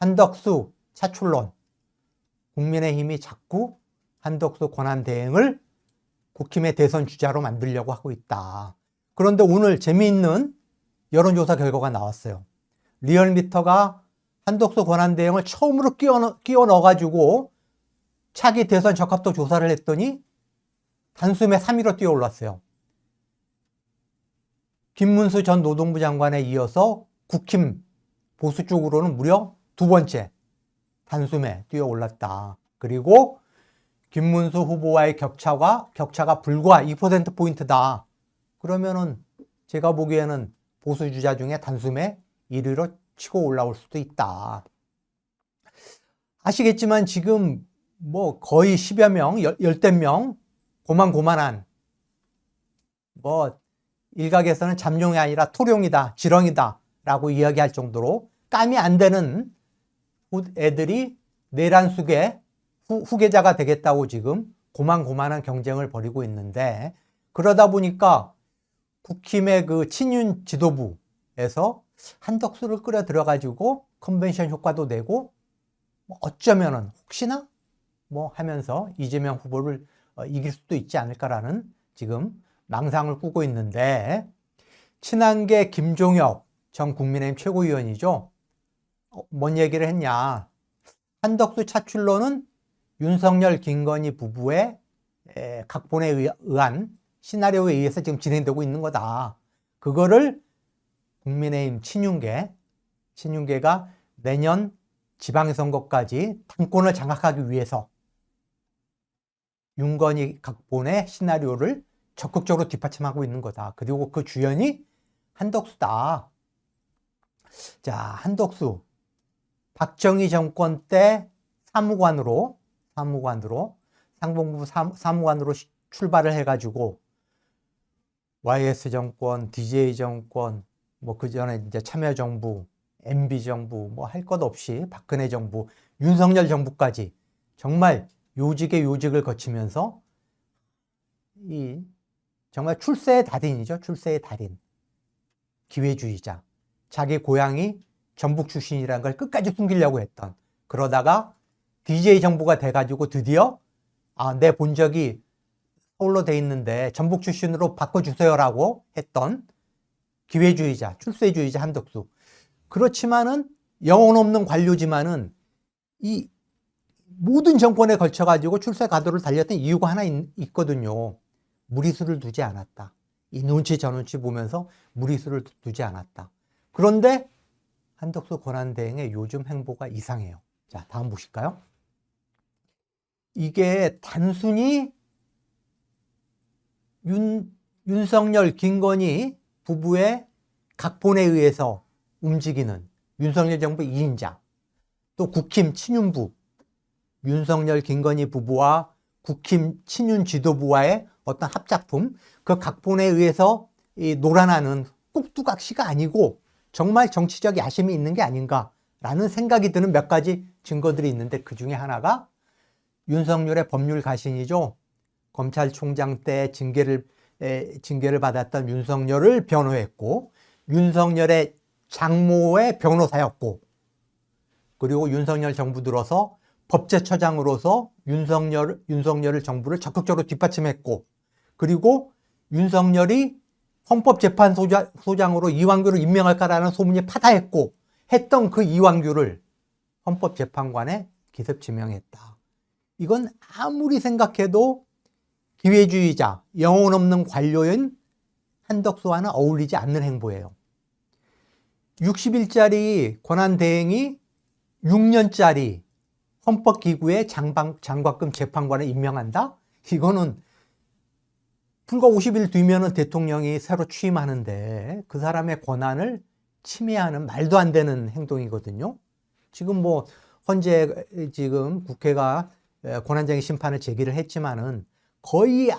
한덕수 차출론. 국민의힘이 자꾸 한덕수 권한대행을 국힘의 대선 주자로 만들려고 하고 있다. 그런데 오늘 재미있는 여론조사 결과가 나왔어요. 리얼미터가 한덕수 권한대행을 처음으로 끼워 넣어가지고 차기 대선 적합도 조사를 했더니 단숨에 3위로 뛰어 올랐어요. 김문수 전 노동부 장관에 이어서 국힘 보수 쪽으로는 무려 두 번째 단숨에 뛰어 올랐다. 그리고 김문수 후보와의 격차가 불과 2%포인트다. 그러면은 제가 보기에는 보수 주자 중에 단숨에 1위로 치고 올라올 수도 있다. 아시겠지만 지금 뭐 거의 10여 명, 열댓 명 고만고만한 뭐 일각에서는 잠룡이 아니라 토룡이다, 지렁이다 라고 이야기할 정도로 깜이 안 되는 애들이 내란숙의 후계자가 되겠다고 지금 고만고만한 경쟁을 벌이고 있는데, 그러다 보니까 국힘의 그 친윤 지도부에서 한덕수를 끌어 들어가지고 컨벤션 효과도 내고 뭐 어쩌면은 혹시나 뭐 하면서 이재명 후보를 이길 수도 있지 않을까라는 지금 망상을 꾸고 있는데, 친한계 김종혁 전 국민의힘 최고위원이죠. 뭔 얘기를 했냐. 한덕수 차출론은 윤석열, 김건희 부부의 각본에 의한 시나리오에 의해서 지금 진행되고 있는 거다. 그거를 국민의힘 친윤계가 내년 지방선거까지 당권을 장악하기 위해서 윤건희 각본의 시나리오를 적극적으로 뒷받침하고 있는 거다. 그리고 그 주연이 한덕수다. 자, 한덕수 박정희 정권 때 사무관으로 상봉부 사무관으로 출발을 해가지고 YS 정권, DJ 정권, 뭐 그 전에 이제 참여정부, MB 정부, 뭐 할 것 없이 박근혜 정부, 윤석열 정부까지 정말 요직의 요직을 거치면서 정말 출세의 달인이죠. 출세의 달인. 기회주의자. 자기 고향이 전북 출신이라는 걸 끝까지 숨기려고 했던. 그러다가 DJ 정부가 돼가지고 드디어 내 본적이 서울로 돼 있는데 전북 출신으로 바꿔주세요라고 했던 기회주의자, 출세주의자 한덕수. 그렇지만은 영혼 없는 관료지만은 이 모든 정권에 걸쳐가지고 출세 가도를 달렸던 이유가 하나 있거든요. 무리수를 두지 않았다. 이 눈치 저 눈치 보면서 무리수를 두지 않았다. 그런데 한덕수 권한대행의 요즘 행보가 이상해요. 자, 다음 보실까요? 이게 단순히 윤석열, 김건희 부부의 각본에 의해서 움직이는 윤석열 정부 2인자, 또 국힘 친윤부, 윤석열, 김건희 부부와 국힘 친윤 지도부와의 어떤 합작품, 그 각본에 의해서 놀아나는 꼭두각시가 아니고 정말 정치적 야심이 있는 게 아닌가라는 생각이 드는 몇 가지 증거들이 있는데, 그 중에 하나가 윤석열의 법률 가신이죠. 검찰총장 때 징계를 받았던 윤석열을 변호했고, 윤석열의 장모의 변호사였고, 그리고 윤석열 정부 들어서 법제처장으로서 윤석열을 정부를 적극적으로 뒷받침했고, 그리고 윤석열이 헌법재판소장으로 이완규를 임명할까라는 소문이 파다했고 했던 그 이완규를 헌법재판관에 기습 지명했다. 이건 아무리 생각해도 기회주의자, 영혼 없는 관료인 한덕수와는 어울리지 않는 행보예요. 60일짜리 권한대행이 6년짜리 헌법기구의 장과금 재판관을 임명한다? 이거는 불과 50일 뒤면은 대통령이 새로 취임하는데 그 사람의 권한을 침해하는 말도 안 되는 행동이거든요. 지금 뭐 현재 지금 국회가 권한쟁의 심판을 제기를 했지만은 거의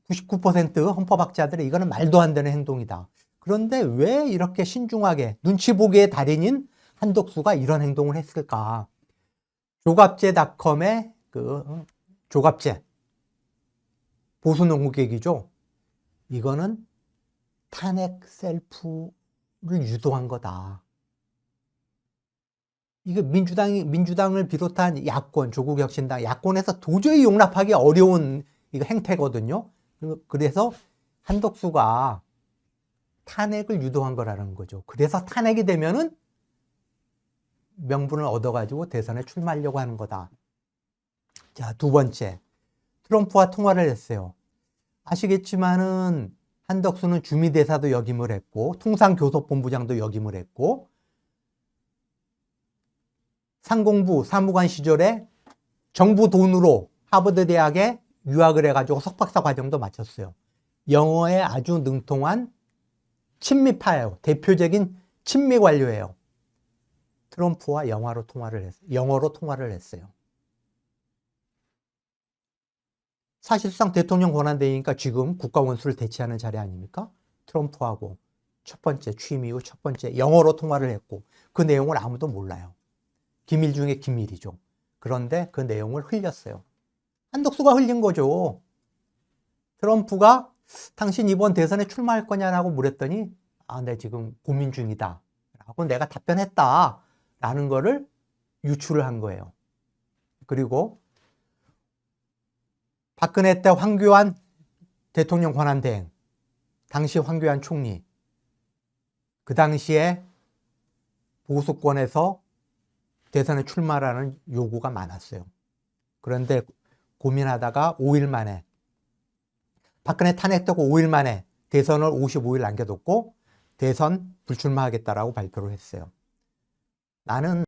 99% 헌법학자들이 이거는 말도 안 되는 행동이다. 그런데 왜 이렇게 신중하게 눈치 보기의 달인인 한덕수가 이런 행동을 했을까? 조갑제닷컴의 그 조갑제 보수 농구객이죠. 이거는 탄핵 셀프를 유도한 거다. 이거 민주당을 비롯한 야권, 조국혁신당, 야권에서 도저히 용납하기 어려운 이거 행태거든요. 그래서 한덕수가 탄핵을 유도한 거라는 거죠. 그래서 탄핵이 되면은 명분을 얻어가지고 대선에 출마하려고 하는 거다. 자, 두 번째. 트럼프와 통화를 했어요. 아시겠지만은 한덕수는 주미대사도 역임을 했고, 통상교섭본부장도 역임을 했고, 상공부 사무관 시절에 정부 돈으로 하버드 대학에 유학을 해가지고 석박사 과정도 마쳤어요. 영어에 아주 능통한 친미파예요. 대표적인 친미 관료예요. 트럼프와 영어로 통화를 했어요. 사실상 대통령 권한대행이니까 지금 국가원수를 대체하는 자리 아닙니까? 트럼프하고 첫 번째, 취임 이후 첫 번째 영어로 통화를 했고, 그 내용을 아무도 몰라요. 기밀 중에 기밀이죠. 그런데 그 내용을 흘렸어요. 한덕수가 흘린 거죠. 트럼프가 당신 이번 대선에 출마할 거냐라고 물었더니, 네, 지금 고민 중이다 라고 내가 답변했다 라는 거를 유출을 한 거예요. 그리고 박근혜 때 황교안 대통령 권한대행, 당시 황교안 총리, 그 당시에 보수권에서 대선에 출마라는 요구가 많았어요. 그런데 고민하다가 5일 만에, 박근혜 탄핵되고 5일 만에 대선을 55일 남겨뒀고 대선 불출마하겠다라고 발표를 했어요. 나는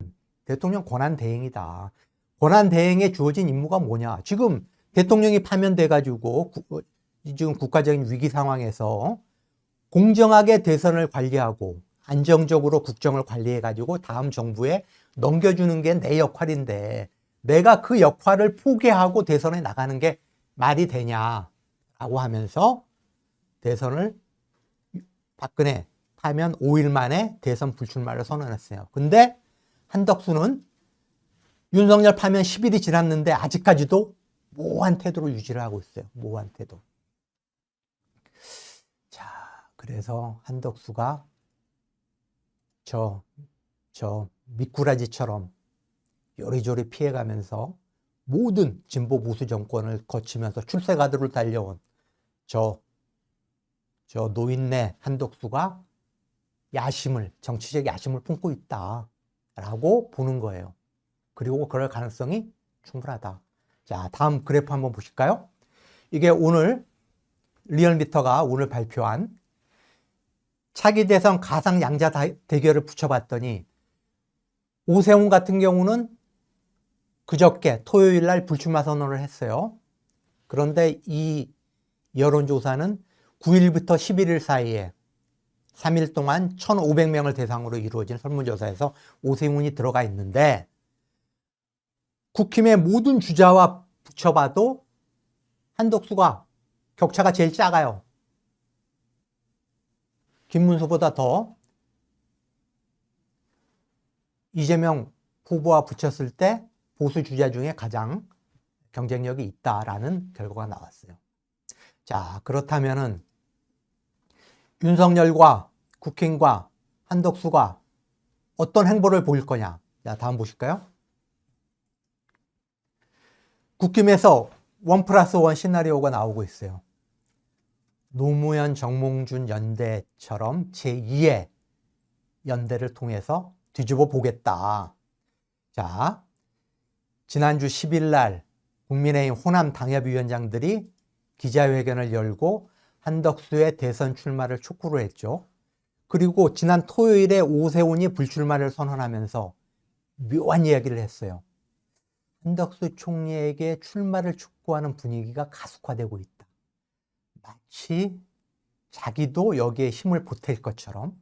대통령 권한대행이다. 권한대행에 주어진 임무가 뭐냐? 지금 대통령이 파면돼가지고 지금 국가적인 위기 상황에서 공정하게 대선을 관리하고 안정적으로 국정을 관리해가지고 다음 정부에 넘겨주는 게 내 역할인데 내가 그 역할을 포기하고 대선에 나가는 게 말이 되냐라고 하면서 대선을 박근혜 파면 5일 만에 대선 불출마를 선언했어요. 근데 한덕수는 윤석열 파면 10일이 지났는데 아직까지도 모호한 태도를 유지를 하고 있어요. 모호한 태도. 자, 그래서 한덕수가 저 미꾸라지처럼 요리조리 피해가면서 모든 진보 보수 정권을 거치면서 출세가도를 달려온 저 노인네 한덕수가 정치적 야심을 품고 있다라고 보는 거예요. 그리고 그럴 가능성이 충분하다. 자, 다음 그래프 한번 보실까요? 이게 오늘 리얼미터가 오늘 발표한 차기 대선 가상 양자 대결을 붙여봤더니 오세훈 같은 경우는 그저께 토요일 날 불출마 선언을 했어요. 그런데 이 여론조사는 9일부터 11일 사이에 3일 동안 1,500명을 대상으로 이루어진 설문조사에서 오세훈이 들어가 있는데 국힘의 모든 주자와 붙여봐도 한덕수가 격차가 제일 작아요. 김문수보다 더 이재명 후보와 붙였을 때 보수 주자 중에 가장 경쟁력이 있다라는 결과가 나왔어요. 자, 그렇다면은 윤석열과 국힘과 한덕수가 어떤 행보를 보일 거냐? 자, 다음 보실까요? 국힘에서 1+1 시나리오가 나오고 있어요. 노무현, 정몽준 연대처럼 제2의 연대를 통해서 뒤집어 보겠다. 자, 지난주 10일 날 국민의힘 호남 당협위원장들이 기자회견을 열고 한덕수의 대선 출마를 촉구를 했죠. 그리고 지난 토요일에 오세훈이 불출마를 선언하면서 묘한 이야기를 했어요. 한덕수 총리에게 출마를 촉구하는 분위기가 가속화되고 있다. 마치 자기도 여기에 힘을 보탤 것처럼.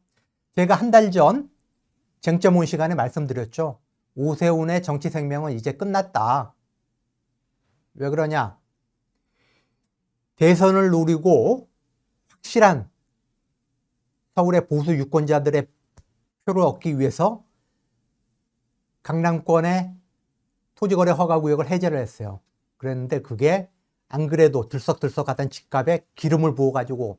제가 한 달 전 쟁점 온 시간에 말씀드렸죠. 오세훈의 정치 생명은 이제 끝났다. 왜 그러냐? 대선을 노리고 확실한 서울의 보수 유권자들의 표를 얻기 위해서 강남권의 토지거래 허가구역을 해제를 했어요. 그랬는데 그게 안 그래도 들썩들썩하던 집값에 기름을 부어가지고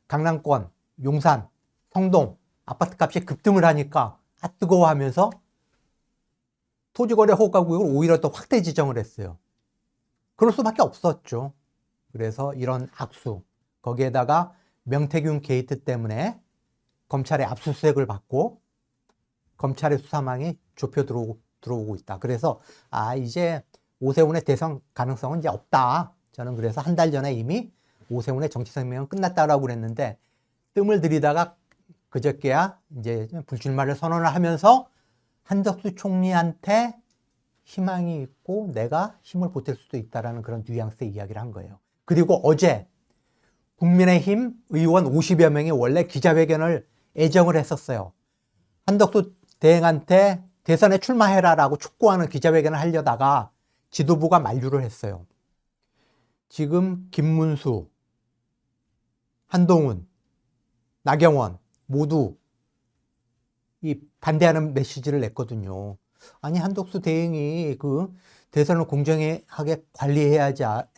강남권, 용산, 성동 아파트값이 급등을 하니까 뜨거워하면서 토지거래 허가구역을 오히려 더 확대 지정을 했어요. 그럴 수밖에 없었죠. 그래서 이런 악수, 거기에다가 명태균 게이트 때문에 검찰의 압수수색을 받고 검찰의 수사망이 좁혀 들어오고 있다. 그래서 이제 오세훈의 대선 가능성은 이제 없다. 저는 그래서 한 달 전에 이미 오세훈의 정치 생명은 끝났다라고 그랬는데 뜸을 들이다가 그저께야 이제 불출마를 선언을 하면서 한덕수 총리한테 희망이 있고 내가 힘을 보탤 수도 있다라는 그런 뉘앙스의 이야기를 한 거예요. 그리고 어제 국민의힘 의원 50여 명이 원래 기자회견을 예정을 했었어요. 한덕수 대행한테 대선에 출마해라라고 촉구하는 기자회견을 하려다가 지도부가 만류를 했어요. 지금 김문수, 한동훈, 나경원 모두 이 반대하는 메시지를 냈거든요. 아니 한덕수 대행이 그 대선을 공정하게 관리해야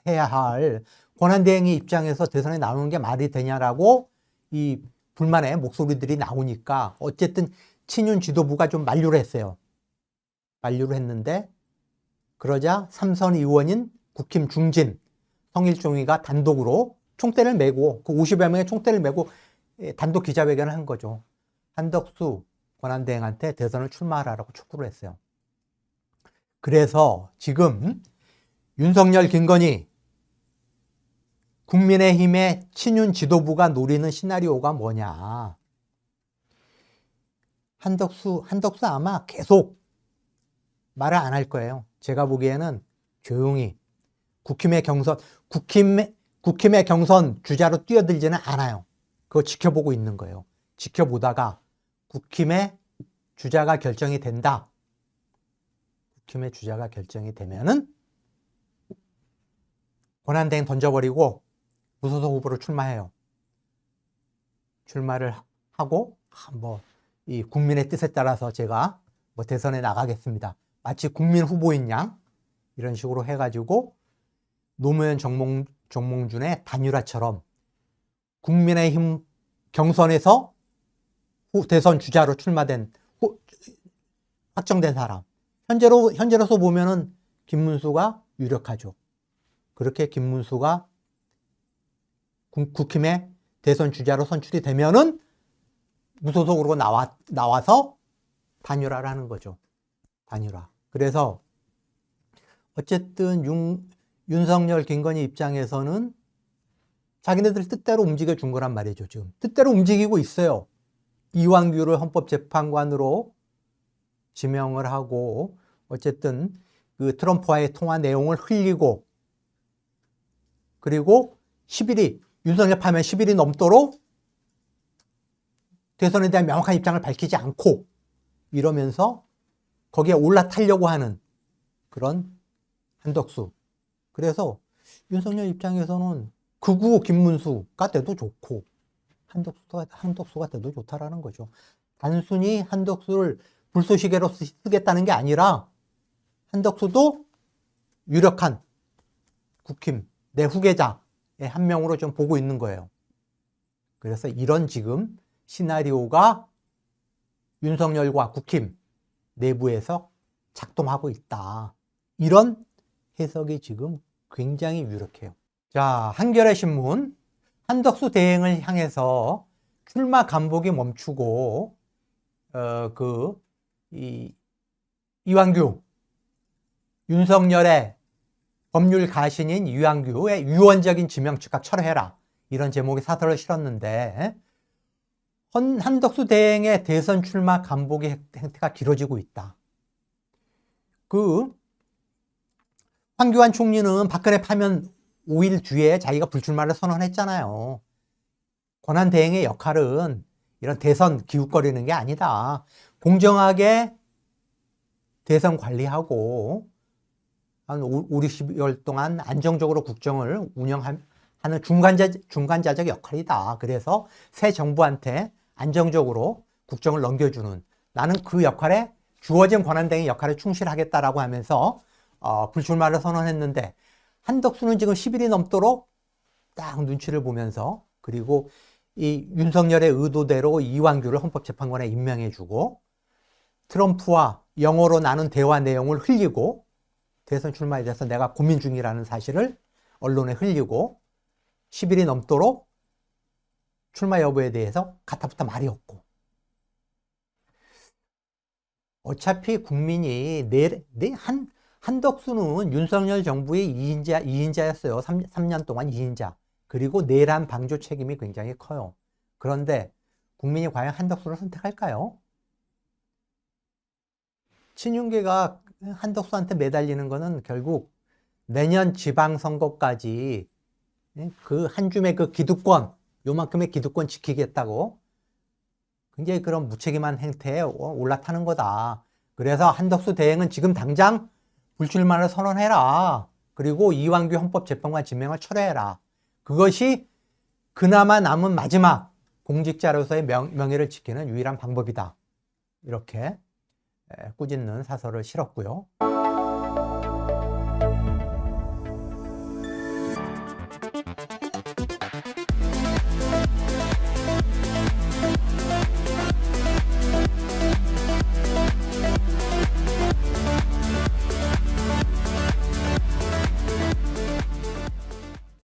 할 권한대행의 입장에서 대선에 나오는 게 말이 되냐라고 이 불만의 목소리들이 나오니까 어쨌든 친윤 지도부가 좀 만류를 했어요. 만류를 했는데 그러자 삼선 의원인 국힘 중진 성일종이가 단독으로 총대를 메고 그 50여 명의 총대를 메고 단독 기자회견을 한 거죠. 한덕수 권한대행한테 대선을 출마하라고 촉구를 했어요. 그래서 지금 윤석열, 김건희 국민의힘의 친윤 지도부가 노리는 시나리오가 뭐냐. 한덕수 아마 계속 말을 안 할 거예요. 제가 보기에는 조용히 국힘의 경선 주자로 뛰어들지는 않아요. 그거 지켜보고 있는 거예요. 지켜보다가 국힘의 주자가 결정이 된다. 국힘의 주자가 결정이 되면은 권한대행 던져버리고 무소속 후보로 출마해요. 출마를 하고 이 국민의 뜻에 따라서 제가 대선에 나가겠습니다. 마치 국민 후보인 양 이런 식으로 해가지고 노무현 정몽준의 단일화처럼 국민의힘 경선에서 대선 주자로 출마된 확정된 사람 현재로서 보면은 김문수가 유력하죠. 그렇게 김문수가 국힘의 대선 주자로 선출이 되면은 무소속으로 나와서 단일화를 하는 거죠. 단일화. 그래서 어쨌든 윤석열, 김건희 입장에서는 자기네들 뜻대로 움직여 준 거란 말이죠. 지금 뜻대로 움직이고 있어요. 이완규를 헌법재판관으로 지명을 하고 어쨌든 그 트럼프와의 통화 내용을 흘리고 그리고 10일이 윤석열 파면 10일이 넘도록 대선에 대한 명확한 입장을 밝히지 않고 이러면서 거기에 올라타려고 하는 그런 한덕수. 그래서 윤석열 입장에서는 극우 김문수가 돼도 좋고 한덕수가 돼도 좋다라는 거죠. 단순히 한덕수를 불쏘시개로 쓰겠다는 게 아니라 한덕수도 유력한 국힘 내 후계자의 한 명으로 좀 보고 있는 거예요. 그래서 이런 지금 시나리오가 윤석열과 국힘 내부에서 작동하고 있다. 이런 해석이 지금 굉장히 유력해요. 자, 한겨레 신문 한덕수 대행을 향해서 출마 감독이 멈추고 이완규 윤석열의 법률 가신인 이완규의 유언적인 지명 즉각 철회해라 이런 제목의 사설을 실었는데 한덕수 대행의 대선 출마 감독의 행태가 길어지고 있다. 황교안 총리는 박근혜 파면 5일 뒤에 자기가 불출마를 선언했잖아요. 권한 대행의 역할은 이런 대선 기웃거리는 게 아니다. 공정하게 대선 관리하고 한 5, 60일 동안 안정적으로 국정을 운영하는 중간자적 역할이다. 그래서 새 정부한테 안정적으로 국정을 넘겨주는 나는 그 역할에 주어진 권한대행의 역할에 충실하겠다라고 하면서 불출마를 선언했는데 한덕수는 지금 10일이 넘도록 딱 눈치를 보면서 그리고 이 윤석열의 의도대로 이완규를 헌법재판관에 임명해주고 트럼프와 영어로 나눈 대화 내용을 흘리고 대선 출마에 대해서 내가 고민 중이라는 사실을 언론에 흘리고 10일이 넘도록 출마 여부에 대해서 가타부타 말이 없고, 어차피 국민이 한덕수는 윤석열 정부의 2인자였어요. 3년 동안 2인자. 그리고 내란 방조 책임이 굉장히 커요. 그런데 국민이 과연 한덕수를 선택할까요? 친윤계가 한덕수한테 매달리는 거는 결국 내년 지방선거까지 그 한 줌의 그 기득권, 요만큼의 기득권 지키겠다고 굉장히 그런 무책임한 행태에 올라타는 거다. 그래서 한덕수 대행은 지금 당장 불출마를 선언해라. 그리고 이완규 헌법재판관 지명을 철회해라. 그것이 그나마 남은 마지막 공직자로서의 명예를 지키는 유일한 방법이다. 이렇게 꾸짖는 사설을 실었고요.